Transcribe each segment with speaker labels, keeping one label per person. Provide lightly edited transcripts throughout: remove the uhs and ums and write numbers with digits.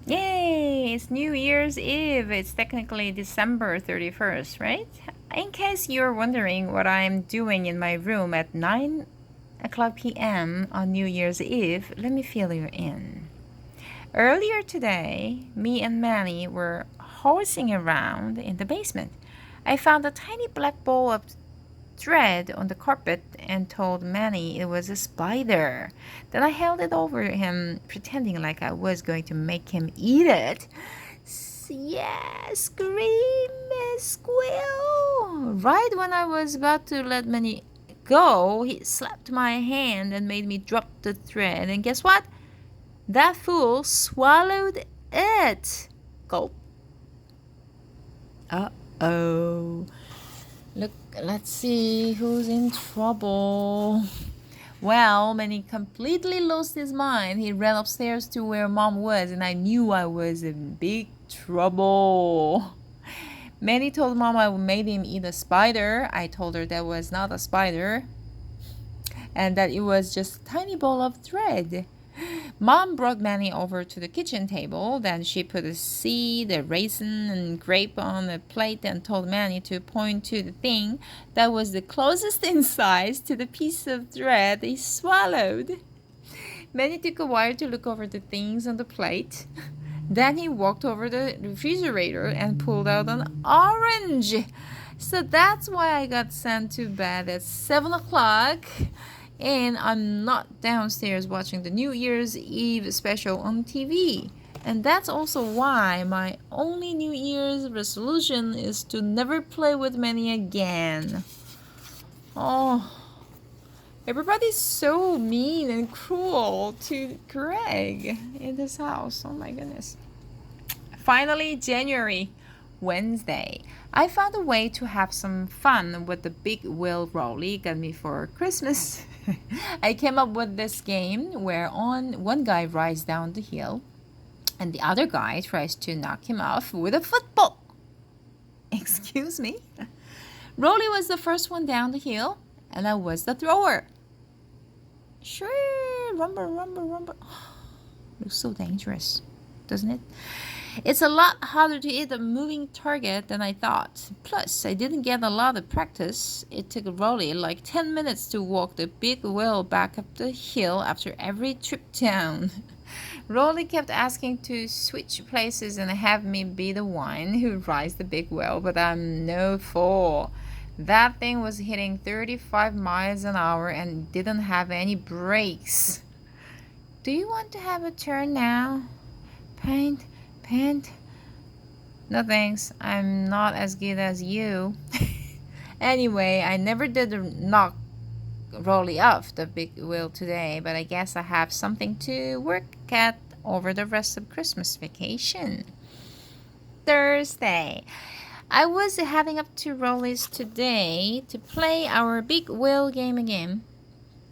Speaker 1: Yay! It's New Year's Eve. It's technically December 31st, right? In case you're wondering what I'm doing in my room at 9 o'clock p.m. on New Year's Eve, let me fill you in. Earlier today, me and Manny were horsing around in the basement. I found a tiny black ball of thread on the carpet and told Manny it was a spider. Then I held it over him, pretending like I was going to make him eat it. Yeah, scream, squeal. Right when I was about to let Manny go, he slapped my hand and made me drop the thread. And guess what? That fool swallowed it. Gulp. Uh-oh. Look, let's see who's in trouble. Well, when he completely lost his mind, he ran upstairs to where Mom was, and I knew I was in big trouble. Manny told Mom I made him eat a spider. I told her that was not a spider and that it was just a tiny ball of thread. Mom brought Manny over to the kitchen table. Then she put a seed, a raisin, and grape on a plate and told Manny to point to the thing that was the closest in size to the piece of thread he swallowed. Manny took a while to look over the things on the plate. Then he walked over the refrigerator and pulled out an orange. So that's why I got sent to bed at 7 o'clock. And I'm not downstairs watching the New Year's Eve special on TV. And that's also why my only New Year's resolution is to never play with Manny again. Oh, everybody's so mean and cruel to Greg in this house. Oh my goodness. Finally, January, Wednesday. I found a way to have some fun with the big wheel Rolly got me for Christmas. I came up with this game where one guy rides down the hill and the other guy tries to knock him off with a football. Excuse me? Rolly was the first one down the hill and I was the thrower. Sure, rumble, rumble, rumble. Looks so dangerous, doesn't it? It's a lot harder to hit a moving target than I thought. Plus, I didn't get a lot of practice. It took Rolly like 10 minutes to walk the big wheel back up the hill after every trip down. Rolly kept asking to switch places and have me be the one who rides the big wheel, but I'm no fool. That thing was hitting 35 miles an hour and didn't have any brakes. Do you want to have a turn now? Paint? No thanks, I'm not as good as you. Anyway, I never did knock Rolly off the big wheel today, but I guess I have something to work at over the rest of Christmas vacation. Thursday. I was heading up to Rolly's today to play our big wheel game again.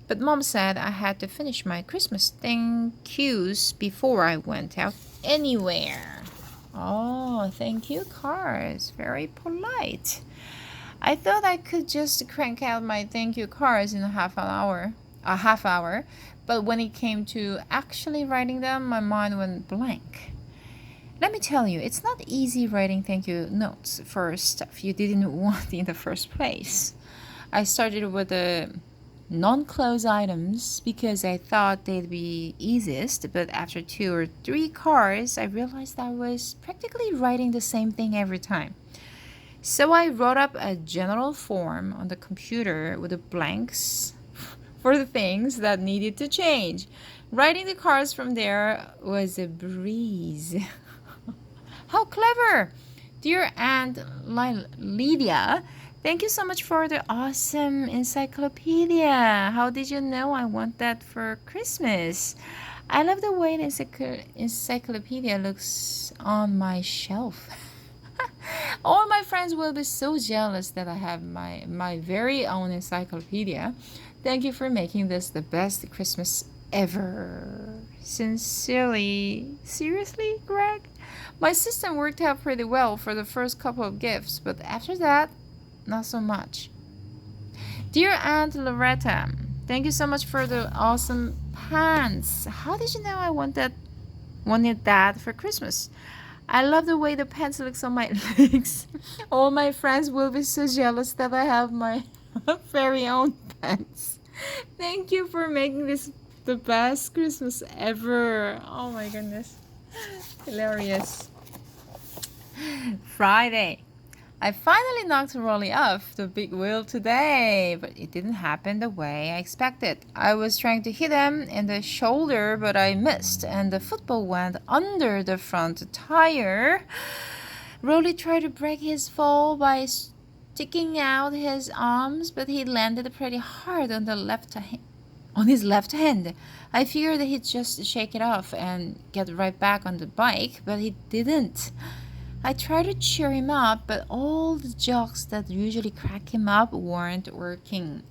Speaker 1: But Mom said I had to finish my Christmas thank yous before I went out anywhere. Oh, thank you cards. Very polite. I thought I could just crank out my thank you cards in a half hour. But when it came to actually writing them, my mind went blank. Let me tell you, it's not easy writing thank you notes for stuff you didn't want in the first place. I started with the non-clothes items because I thought they'd be easiest, but after 2 or 3 cards, I realized I was practically writing the same thing every time. So I wrote up a general form on the computer with the blanks for the things that needed to change. Writing the cards from there was a breeze. How clever! Dear Aunt Lydia, thank you so much for the awesome encyclopedia. How did you know I want that for Christmas? I love the way the encyclopedia looks on my shelf. All my friends will be so jealous that I have my very own encyclopedia. Thank you for making this the best Christmas ever. Sincerely. Seriously, Greg? My system worked out pretty well for the first couple of gifts, but after that, not so much. Dear Aunt Loretta, thank you so much for the awesome pants. How did you know I want that wanted that for Christmas. I love the way the pants looks on my legs. All my friends will be so jealous that I have my very own pants. Thank you for making this the best Christmas ever. Oh my goodness. Hilarious. Friday. I finally knocked Rolly off the big wheel today, but it didn't happen the way I expected. I was trying to hit him in the shoulder, but I missed, and the football went under the front tire. Rolly tried to break his fall by sticking out his arms, but he landed pretty hard on his left hand. I figured that he'd just shake it off and get right back on the bike, but he didn't. I tried to cheer him up, but all the jokes that usually crack him up weren't working.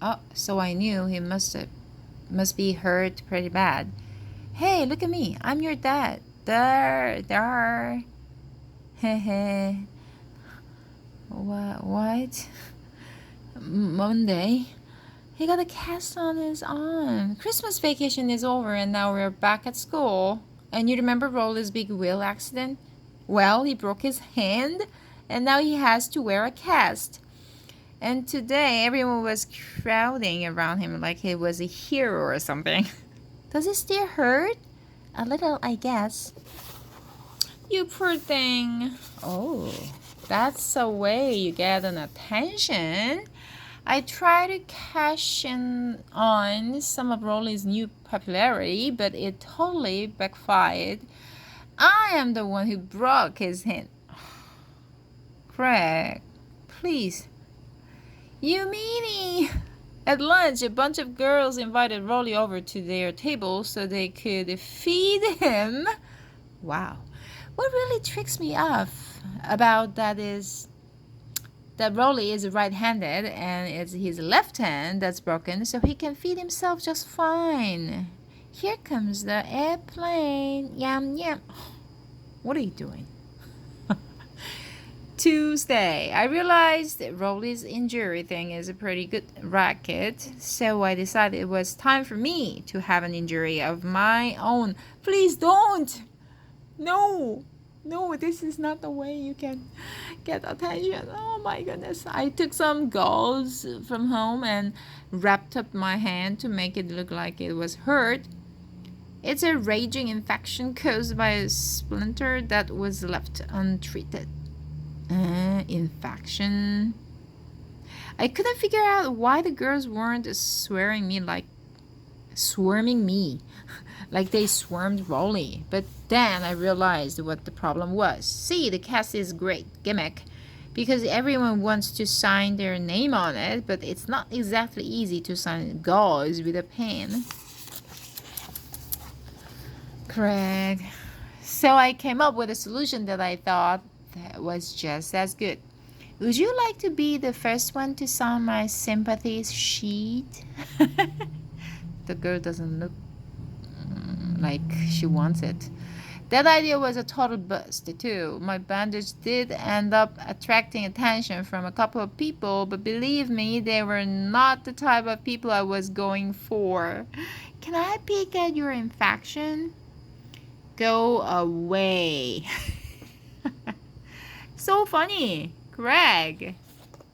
Speaker 1: Oh, so I knew he must be hurt pretty bad. Hey, look at me. I'm your dad. There. Hehe. What? Monday? He got a cast on his arm. Christmas vacation is over and now we're back at school. And you remember Rolly's big wheel accident? Well, he broke his hand and now he has to wear a cast. And today everyone was crowding around him like he was a hero or something. Does it still hurt? A little, I guess. You poor thing. Oh, that's a way you get an attention. I try to cash in on some of Rolly's new popularity, but it totally backfired. I am the one who broke his hand. Craig, please. You meanie! At lunch, a bunch of girls invited Rolly over to their table so they could feed him. Wow. What really tricks me off about that is that Rolly is right-handed and it's his left hand that's broken, so he can feed himself just fine. Here comes the airplane. Yum, yum. What are you doing? Tuesday. I realized that Rolly's injury thing is a pretty good racket, so I decided it was time for me to have an injury of my own. Please don't! No, this is not the way you can get attention. Oh my goodness. I took some gauze from home and wrapped up my hand to make it look like it was hurt. It's a raging infection caused by a splinter that was left untreated. Infection. I couldn't figure out why the girls weren't swarming me like they swarmed Rolly. But then I realized what the problem was. See, the cast is great gimmick because everyone wants to sign their name on it, but it's not exactly easy to sign gauze with a pen. Craig. So I came up with a solution that I thought that was just as good. Would you like to be the first one to sign my sympathy sheet? The girl doesn't look like she wants it. That idea was a total bust too. My bandage did end up attracting attention from a couple of people, but believe me, they were not the type of people I was going for. Can I peek at your infection? Go away. So funny. Greg.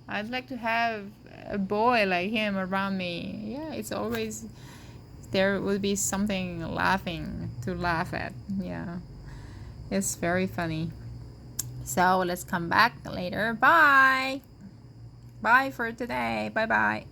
Speaker 1: I'd like to have a boy like him around me. Yeah, it's always there will be something to laugh at. Yeah, it's very funny. So let's come back later. Bye for today. Bye.